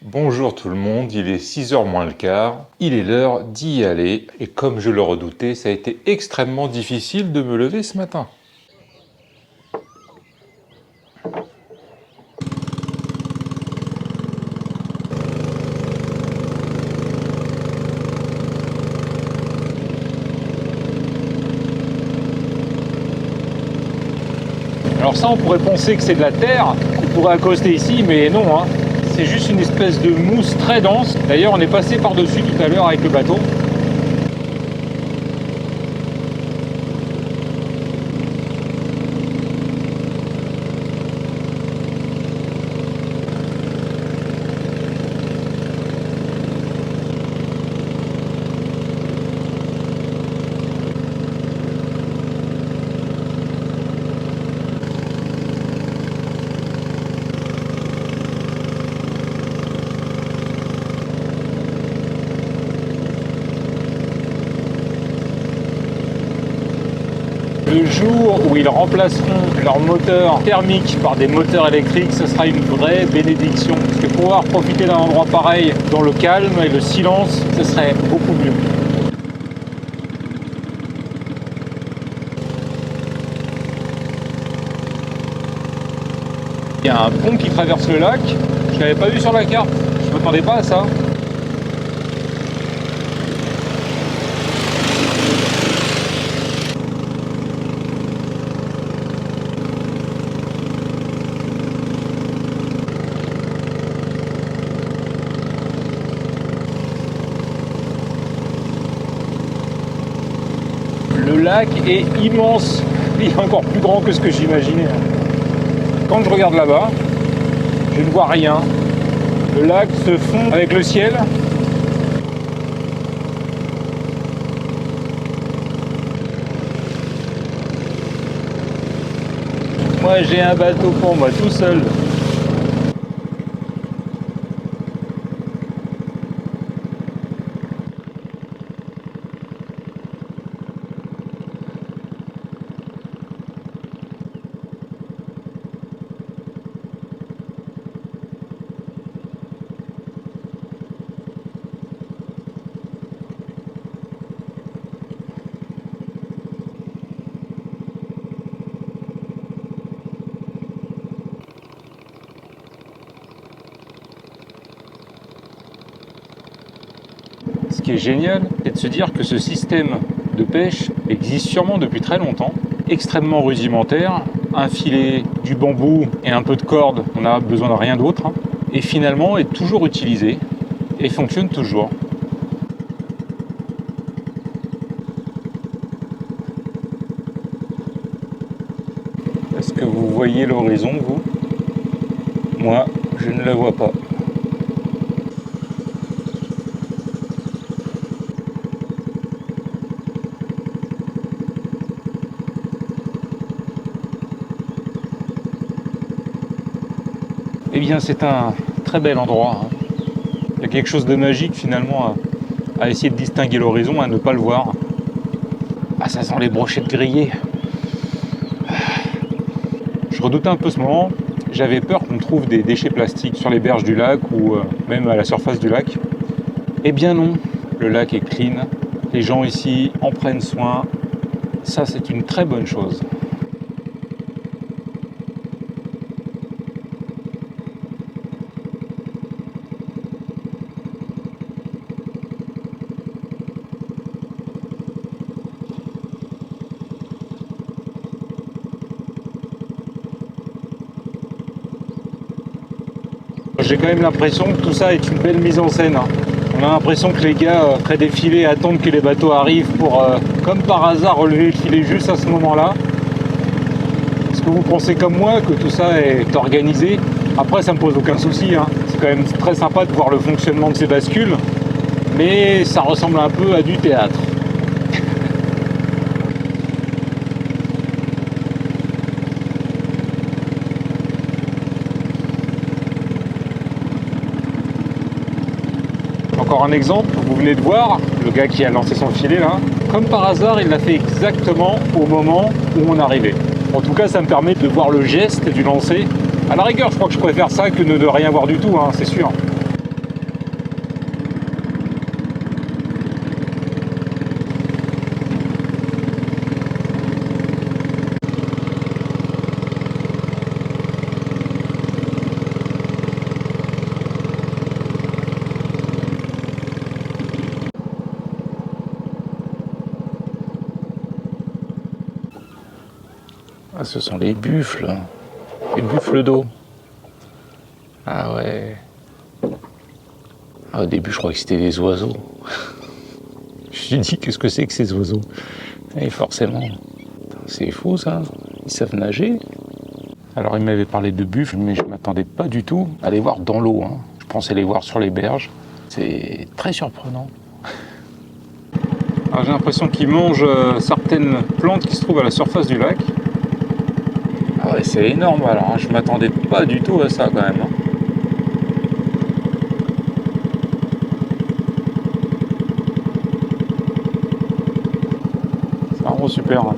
Bonjour tout le monde, il est 6h moins le quart, il est l'heure d'y aller et comme je le redoutais, ça a été extrêmement difficile de me lever ce matin. Alors ça, on pourrait penser que c'est de la terre, on pourrait accoster ici, mais non, hein. C'est juste une espèce de mousse très dense. D'ailleurs, on est passé par-dessus tout à l'heure avec le bateau. Le jour où ils remplaceront leurs moteurs thermiques par des moteurs électriques, ce sera une vraie bénédiction. Parce que pouvoir profiter d'un endroit pareil dans le calme et le silence, ce serait beaucoup mieux. Il y a un pont qui traverse le lac, je ne l'avais pas vu sur la carte, je ne m'attendais pas à ça. Le lac est immense, il est encore plus grand que ce que j'imaginais. Quand je regarde là-bas, je ne vois rien. Le lac se fond avec le ciel. Moi j'ai un bateau pour moi tout seul. Ce qui est génial, c'est de se dire que ce système de pêche existe sûrement depuis très longtemps, extrêmement rudimentaire, un filet, du bambou et un peu de corde, on n'a besoin de rien d'autre, et finalement est toujours utilisé et fonctionne toujours. Est-ce que vous voyez l'horizon, vous? Moi, je ne la vois pas. Eh bien, c'est un très bel endroit. Il y a quelque chose de magique finalement à essayer de distinguer l'horizon, à ne pas le voir. Ah, ça sent les brochettes grillées. Je redoutais un peu ce moment. J'avais peur qu'on trouve des déchets plastiques sur les berges du lac ou même à la surface du lac. Eh bien non, le lac est clean. Les gens ici en prennent soin. Ça, c'est une très bonne chose. J'ai quand même l'impression que tout ça est une belle mise en scène. On a l'impression que les gars près des filets attendent que les bateaux arrivent pour, comme par hasard, relever le filet juste à ce moment-là. Est-ce que vous pensez comme moi que tout ça est organisé? Après, ça me pose aucun souci. C'est quand même très sympa de voir le fonctionnement de ces bascules, mais ça ressemble un peu à du théâtre. Encore un exemple, vous venez de voir le gars qui a lancé son filet là, comme par hasard il l'a fait exactement au moment où on arrivait. En tout cas ça me permet de voir le geste du lancer. À la rigueur je crois que je préfère ça que de ne rien voir du tout, c'est sûr. Ah, ce sont les buffles. Les buffles d'eau. Ah ouais. Ah, au début, je crois que c'était des oiseaux. Je me suis dit, qu'est-ce que c'est que ces oiseaux? Et forcément, c'est fou ça. Ils savent nager. Alors, il m'avait parlé de buffles, mais je ne m'attendais pas du tout à les voir dans l'eau. Hein. Je pensais les voir sur les berges. C'est très surprenant. Alors, j'ai l'impression qu'ils mangent certaines plantes qui se trouvent à la surface du lac. Ah ouais, c'est énorme alors. Hein. Je m'attendais pas du tout à ça quand même. Hein. C'est vraiment super. Hein.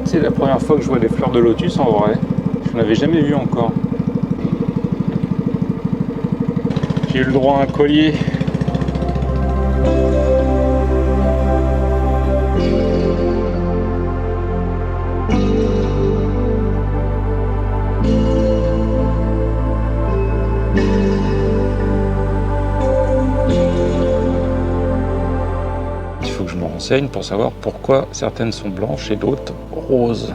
C'est la première fois que je vois des fleurs de lotus en vrai. Je n'en avais jamais vu encore. J'ai eu le droit à un collier. Il faut que je me renseigne pour savoir pourquoi certaines sont blanches et d'autres roses.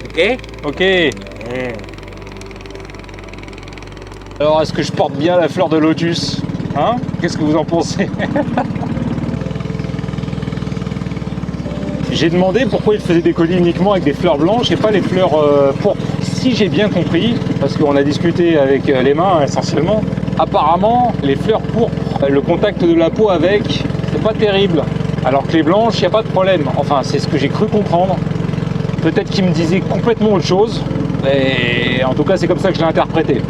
Ok. Ok. Alors, est-ce que je porte bien la fleur de lotus? Hein? Qu'est-ce que vous en pensez? J'ai demandé pourquoi ils faisaient des colliers uniquement avec des fleurs blanches et pas les fleurs pourpres. Si j'ai bien compris, parce qu'on a discuté avec les mains essentiellement, apparemment les fleurs pourpres, le contact de la peau avec, c'est pas terrible. Alors que les blanches, il n'y a pas de problème. Enfin, c'est ce que j'ai cru comprendre. Peut-être qu'ils me disaient complètement autre chose. Et en tout cas, c'est comme ça que je l'ai interprété.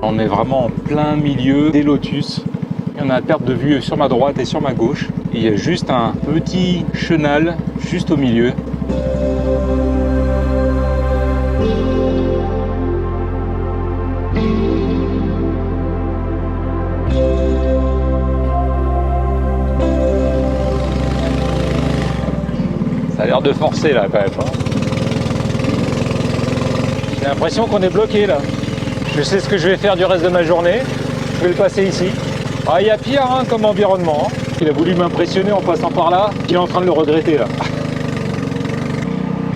On est vraiment en plein milieu des lotus. Il y en a à perte de vue sur ma droite et sur ma gauche. Et il y a juste un petit chenal juste au milieu. Ça a l'air de forcer là quand même. Hein. J'ai l'impression qu'on est bloqué là. Je sais ce que je vais faire du reste de ma journée. Je vais le passer ici. Ah, il y a pire hein, comme environnement. Hein. Il a voulu m'impressionner en passant par là. Il est en train de le regretter là.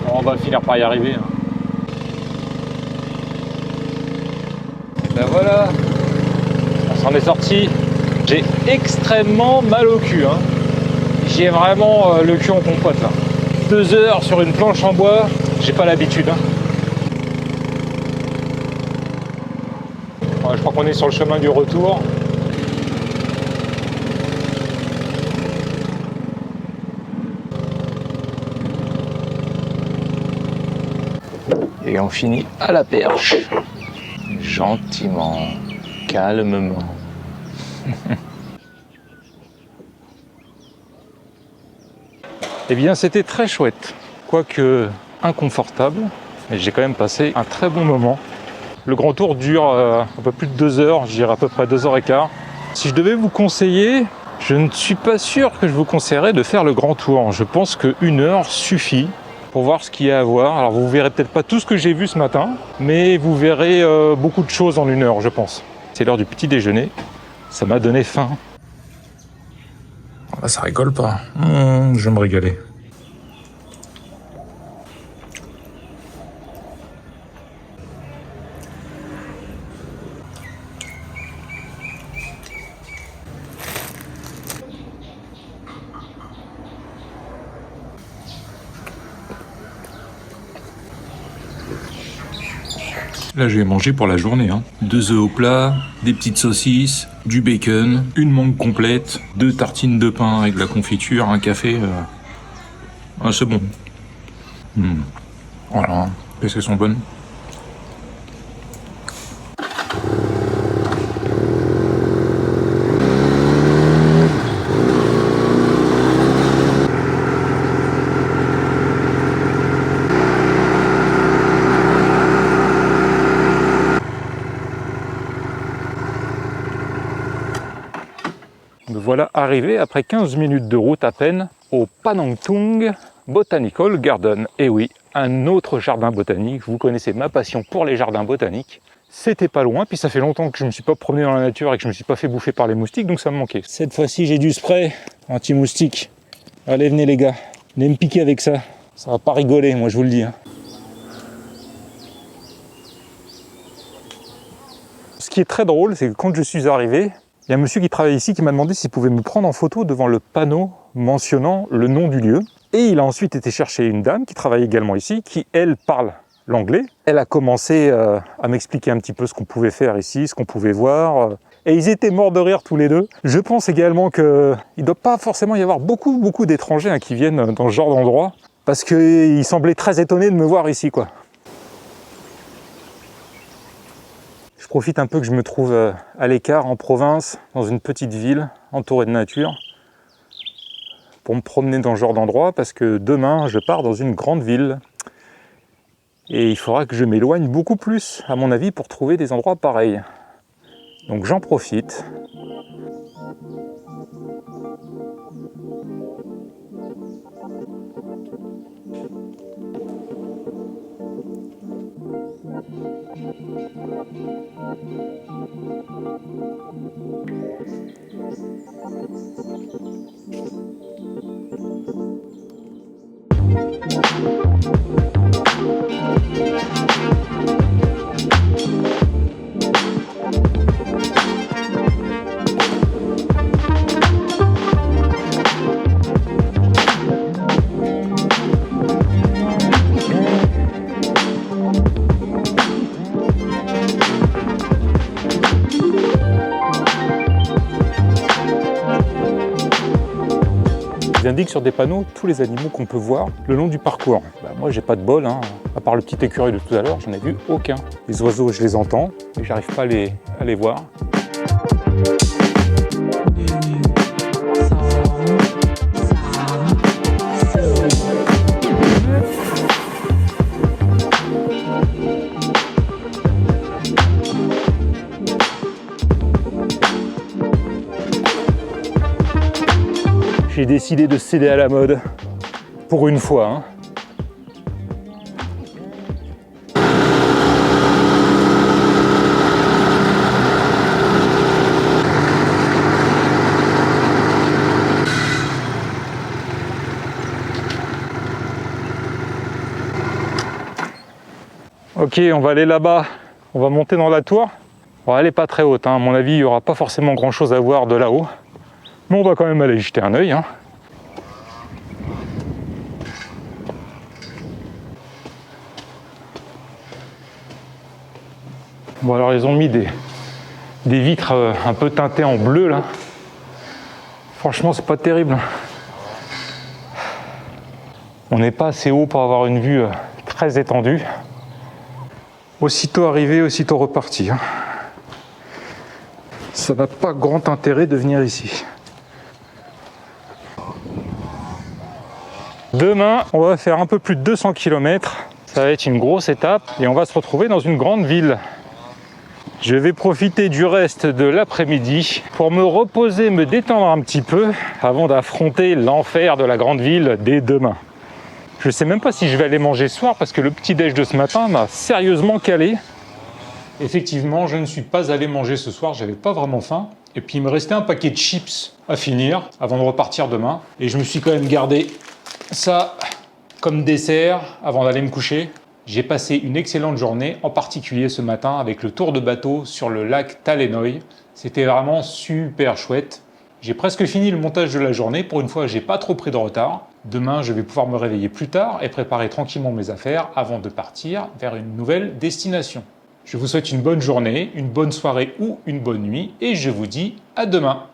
Bon, on va finir par y arriver. Hein. Ben voilà. On s'en est sorti. J'ai extrêmement mal au cul. Hein. J'ai vraiment le cul en compote là. 2 heures sur une planche en bois, j'ai pas l'habitude. Hein. Ouais, je crois qu'on est sur le chemin du retour. Et on finit à la perche. Gentiment, calmement. Eh bien, c'était très chouette. Quoique inconfortable, mais j'ai quand même passé un très bon moment. Le grand tour dure un peu plus de 2 heures, je dirais à peu près 2 heures et quart. Si je devais vous conseiller, je ne suis pas sûr que je vous conseillerais de faire le grand tour. Je pense que1 heure suffit pour voir ce qu'il y a à voir. Alors vous verrez peut-être pas tout ce que j'ai vu ce matin, mais vous verrez beaucoup de choses en 1 heure, je pense. C'est l'heure du petit déjeuner, ça m'a donné faim. Là, ça rigole pas. Je vais me régaler. Là, je vais manger pour la journée. 2 œufs au plat, des petites saucisses, du bacon, une mangue complète, 2 tartines de pain avec de la confiture, un café. Ah, c'est bon. Voilà, qu'est-ce qu'elles sont bonnes. Me voilà arrivé après 15 minutes de route à peine au Panangtung Botanical Garden. Et oui, un autre jardin botanique. Vous connaissez ma passion pour les jardins botaniques. C'était pas loin, puis ça fait longtemps que je ne me suis pas promené dans la nature et que je ne me suis pas fait bouffer par les moustiques, donc ça me manquait. Cette fois-ci, j'ai du spray anti-moustique. Allez, venez les gars, venez me piquer avec ça. Ça va pas rigoler, moi je vous le dis. Ce qui est très drôle, c'est que quand je suis arrivé, il y a un monsieur qui travaille ici qui m'a demandé s'il pouvait me prendre en photo devant le panneau mentionnant le nom du lieu. Et il a ensuite été chercher une dame qui travaille également ici, qui elle parle l'anglais. Elle a commencé à m'expliquer un petit peu ce qu'on pouvait faire ici, ce qu'on pouvait voir. Et ils étaient morts de rire tous les deux. Je pense également qu'il ne doit pas forcément y avoir beaucoup d'étrangers qui viennent dans ce genre d'endroit, parce qu'ils semblaient très étonnés de me voir ici, quoi. Je profite un peu que je me trouve à l'écart, en province, dans une petite ville, entourée de nature, pour me promener dans ce genre d'endroit, parce que demain, je pars dans une grande ville. Et il faudra que je m'éloigne beaucoup plus, à mon avis, pour trouver des endroits pareils. Donc j'en profite. Ils indiquent sur des panneaux tous les animaux qu'on peut voir le long du parcours. Moi j'ai pas de bol, à part le petit écureuil de tout à l'heure, j'en ai vu aucun. Les oiseaux je les entends, mais j'arrive pas à les voir. J'ai décidé de céder à la mode, pour une fois. Ok, on va aller là-bas, on va monter dans la tour. Bon, elle n'est pas très haute, à mon avis, il n'y aura pas forcément grand-chose à voir de là-haut. Mais on va quand même aller jeter un œil. Bon alors ils ont mis des vitres un peu teintées en bleu là. Franchement c'est pas terrible. On n'est pas assez haut pour avoir une vue très étendue. Aussitôt arrivé, aussitôt reparti. Ça n'a pas grand intérêt de venir ici. Demain, on va faire un peu plus de 200 km. Ça va être une grosse étape et on va se retrouver dans une grande ville. Je vais profiter du reste de l'après-midi pour me reposer, me détendre un petit peu avant d'affronter l'enfer de la grande ville dès demain. Je ne sais même pas si je vais aller manger ce soir parce que le petit-déj de ce matin m'a sérieusement calé. Effectivement, je ne suis pas allé manger ce soir, j'avais pas vraiment faim. Et puis il me restait un paquet de chips à finir avant de repartir demain. Et je me suis quand même gardé ça comme dessert avant d'aller me coucher. J'ai passé une excellente journée, en particulier ce matin avec le tour de bateau sur le lac Talenoy. C'était vraiment super chouette. J'ai presque fini le montage de la journée. Pour une fois, j'ai pas trop pris de retard. Demain, je vais pouvoir me réveiller plus tard et préparer tranquillement mes affaires avant de partir vers une nouvelle destination. Je vous souhaite une bonne journée, une bonne soirée ou une bonne nuit et je vous dis à demain.